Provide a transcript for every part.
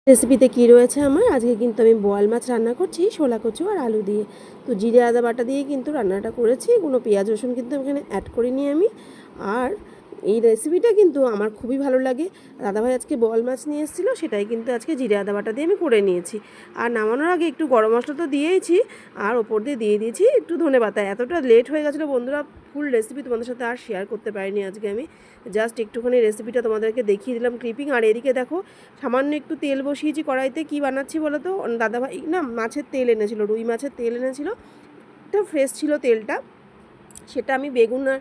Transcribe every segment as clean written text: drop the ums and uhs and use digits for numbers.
রেসিপিতে কি রয়েছে আমার আজকে কিন্তু আমি বোয়াল মাছ রান্না করছি শোলা কচু আর আলু দিয়ে। তো জিরে আদা বাটা দিয়ে কিন্তু রান্নাটা করেছি, কোনো পেঁয়াজ রসুন কিন্তু এখানে অ্যাড করিনি আমি। আর এই রেসিপিটা কিন্তু আমার খুবই ভালো লাগে। দাদাভাই আজকে বোয়াল মাছ নিয়ে এসেছিলো, সেটাই কিন্তু আজকে জিরে আদা বাটা দিয়ে আমি করে নিয়েছি। আর নামানোর আগে একটু গরম মশলা তো দিয়েইছি, আর ওপর দিয়ে দিয়েছি একটু ধনেপাতা। এতটা লেট হয়ে গেছিলো বন্ধুরা, ফুল রেসিপি তোমাদের সাথে আর শেয়ার করতে পারিনি আজকে আমি। জাস্ট একটুখানি রেসিপিটা তোমাদেরকে দেখিয়ে দিলাম ক্লিপিং। আর এদিকে দেখো সামান্য একটু তেল বসিয়েছি কড়াইতে। কি বানাচ্ছি বলো তো, দাদাভাই না মাছের তেল এনেছিল, রুই মাছের তেল এনেছিল, এটা ফ্রেশ ছিল তেলটা। সেটা আমি বেগুন আর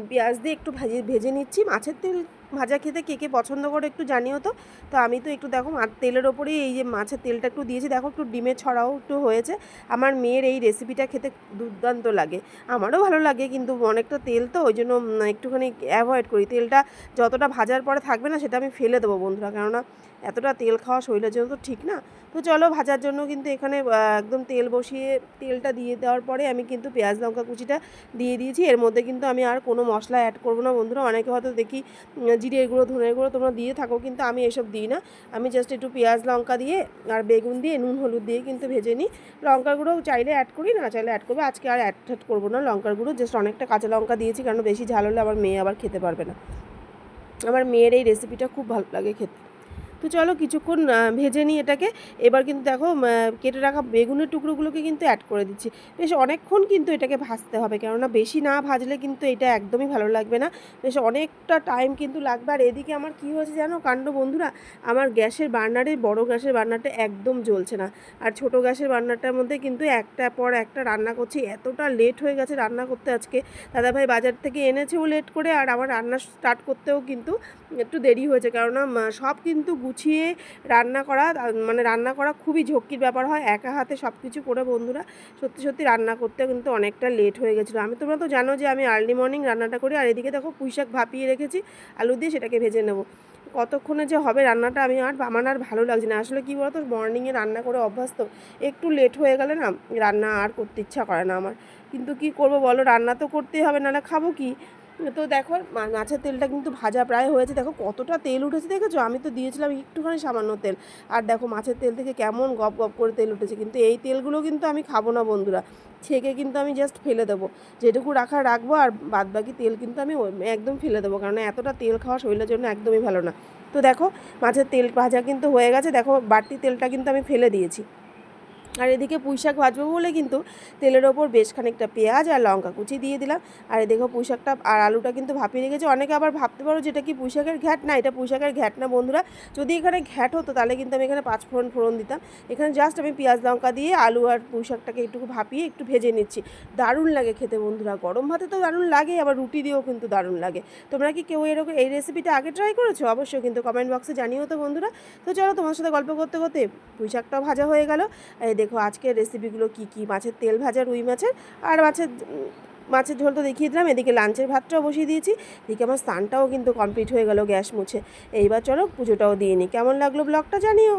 পেঁয়াজ দিয়ে একটু ভেজে নিচ্ছি। মাছের তেল ভাজা খেতে কে কে পছন্দ করে একটু জানিও তো। তো আমি তো একটু দেখো তেলের ওপরেই এই যে মাছের তেলটা একটু দিয়েছি, দেখো একটু ডিমের ছড়াও একটু হয়েছে। আমার মেয়ের এই রেসিপিটা খেতে দুর্দান্ত লাগে, আমারও ভালো লাগে, কিন্তু অনেকটা তেল তো ওই জন্য একটুখানি অ্যাভয়েড করি। তেলটা যতটা ভাজার পরে থাকবে না সেটা আমি ফেলে দেবো বন্ধুরা, কেননা এতটা তেল খাওয়া শরীরের জন্য তো ঠিক না। তো চলো ভাজার জন্য কিন্তু এখানে একদম তেল বসিয়ে তেলটা দিয়ে দেওয়ার পরে আমি কিন্তু পেঁয়াজ লঙ্কা কুচিটা দিয়ে দিয়েছি। এর মধ্যে কিন্তু আমি আর কোনো মশলা অ্যাড করবো না বন্ধুরা। অনেকে হয়তো দেখি জিরের গুঁড়ো ধনের গুঁড়ো তোমরা দিয়ে থাকো, কিন্তু আমি এসব দিই না। আমি জাস্ট একটু পেঁয়াজ লঙ্কা দিয়ে আর বেগুন দিয়ে নুন হলুদ দিয়ে কিন্তু ভেজে নিই। লঙ্কার গুঁড়ো চাইলে অ্যাড করি, না চাইলে অ্যাড করবো। আজকে আর অ্যাড করবো না লঙ্কার গুঁড়ো, জাস্ট অনেকটা কাঁচা লঙ্কা দিয়েছি, কারণ বেশি ঝাল হলে আমার মেয়ে আবার খেতে পারবে না। আমার মেয়ের এই রেসিপিটা খুব ভালো লাগে খেতে। তো চলো কিছুক্ষণ ভেজে নিই এটাকে। এবার কিন্তু দেখো কেটে রাখা বেগুনের টুকরোগুলোকে কিন্তু অ্যাড করে দিচ্ছি। বেশ অনেকক্ষণ কিন্তু এটাকে ভাজতে হবে, কেননা বেশি না ভাজলে কিন্তু এটা একদমই ভালো লাগবে না। বেশ অনেকটা টাইম কিন্তু লাগবে। আর এদিকে আমার কী হয়েছে জানো কাণ্ড বন্ধুরা, আমার গ্যাসের বার্নারে বড় গ্যাসের বার্নারটা একদম জ্বলছে না। আর ছোট গ্যাসের বার্নারটার মধ্যে কিন্তু একটা পর একটা রান্না করছি। এতটা লেট হয়ে গেছে রান্না করতে আজকে। দাদাভাই বাজার থেকে এনেছেও লেট করে, আর আমার রান্না স্টার্ট করতেও কিন্তু একটু দেরি হয়েছে, কেননা সব কিন্তু গুছিয়ে রান্না করা খুবই ঝক্কির ব্যাপার হয়। একা হাতে সব কিছু করে বন্ধুরা সত্যি সত্যি রান্না করতে কিন্তু অনেকটা লেট হয়ে গেছিলো। তোমরা তো জানো যে আমি আর্লি মর্নিং রান্নাটা করি। আর এদিকে দেখো পুঁইশাক ভাপিয়ে রেখেছি, আলু দিয়ে সেটাকে ভেজে নেব। কতক্ষণে যে হবে রান্নাটা আমার আর ভালো লাগছে না। আসলে কী বলতো, মর্নিংয়ে রান্না করে অভ্যাস তো, একটু লেট হয়ে গেলে না রান্না আর করতে ইচ্ছা করে না আমার। কিন্তু কি করব বলো, রান্না তো করতেই হবে, নাহলে খাবো কি। তো দেখো মাছের তেলটা কিন্তু ভাজা প্রায় হয়েছে, দেখো কতটা তেল উঠেছে দেখেছো। আমি তো দিয়েছিলাম একটুখানি সামান্য তেল, আর দেখো মাছের তেল থেকে কেমন গপ গপ করে তেল উঠেছে। কিন্তু এই তেলগুলো কিন্তু আমি খাবো না বন্ধুরা, ছেঁকে কিন্তু আমি জাস্ট ফেলে দেবো। যেটুকু রাখবো, আর বাদবাকি তেল কিন্তু আমি একদম ফেলে দেবো, কারণ এতটা তেল খাওয়া শরীরের জন্য একদমই ভালো না। তো দেখো মাছের তেল ভাজা কিন্তু হয়ে গেছে, দেখো বাড়তি তেলটা কিন্তু আমি ফেলে দিয়েছি। আর এদিকে পুঁইশাক ভাজবো বলে কিন্তু তেলের ওপর বেশ খানিকটা পেঁয়াজ আর লঙ্কা কুচি দিয়ে দিলাম। আর দেখো পুঁইশাকটা আর আলুটা কিন্তু ভাপিয়ে রেখেছি। অনেকে আবার ভাবতে পারো যেটা কি পুঁইশাকের ঘ্যাট, না এটা পুঁইশাকের ঘ্যাট না বন্ধুরা। যদি এখানে ঘ্যাট হতো তাহলে কিন্তু আমি এখানে 5 ফোড়ন দিতাম। এখানে জাস্ট আমি পেঁয়াজ লঙ্কা দিয়ে আলু আর পুঁইশাকটাকে একটু ভাপিয়ে একটু ভেজে নিচ্ছি। দারুণ লাগে খেতে বন্ধুরা, গরম ভাতে তো দারুণ লাগে, আবার রুটি দিয়েও কিন্তু দারুণ লাগে। তোমরা কি কেউ এরকম এই রেসিপিটা আগে ট্রাই করেছো? অবশ্যই কিন্তু কমেন্ট বক্সে জানিও তো বন্ধুরা। তো চলো তোমার সাথে গল্প করতে করতে পুঁইশাকটাও ভাজা হয়ে গেল। এই দেখো আজকের রেসিপিগুলো কি কি, মাছের তেল ভাজা, রুই মাছের, আর মাছের ঝোল তো দেখিয়ে দিলাম। এদিকে লাঞ্চের ভাতটাও বসিয়ে দিয়েছি। এদিকে আমার স্নানটাও কিন্তু কমপ্লিট হয়ে গেল গ্যাস মুছে। এইবার চলো পুজোটাও দিয়ে নিই। কেমন লাগলো ব্লগটা জানিও।